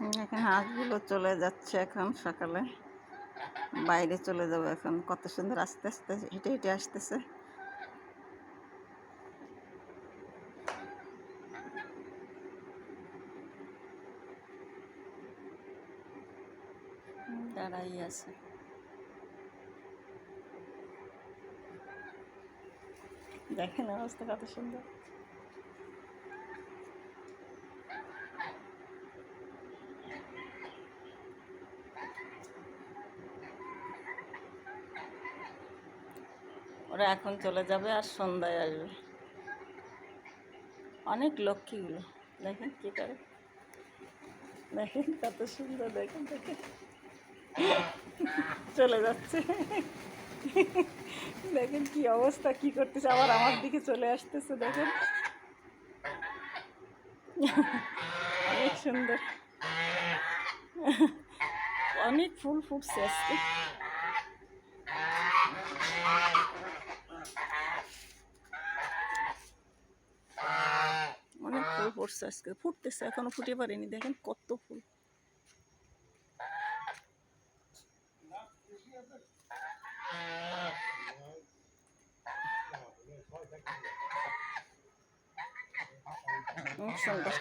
এখন হাঁসগুলো চলে যাচ্ছে এখন সকালে বাইরে চলে যাবে এখন কত সুন্দর আস্তে আস্তে হেঁটে হেঁটে আসতেছে দাঁড়াই আছে দেখেন অবস্থা কত সুন্দর ওরা এখন চলে যাবে আর সন্ধ্যায় আসবে অনেক লক্ষ্মীগুলো দেখেন কী করে দেখেন কত সুন্দর দেখেন দেখেন চলে যাচ্ছে দেখেন কি অবস্থা কি করতেছে আবার আমার দিকে চলে আসতেছে দেখেন অনেক সুন্দর অনেক ফুল ফুটছে আজকে অনেক ফুল ফুটছে আজকে ফুটতেছে এখনো ফুটে পারেনি দেখেন কত ফুল অনেক সুন্দর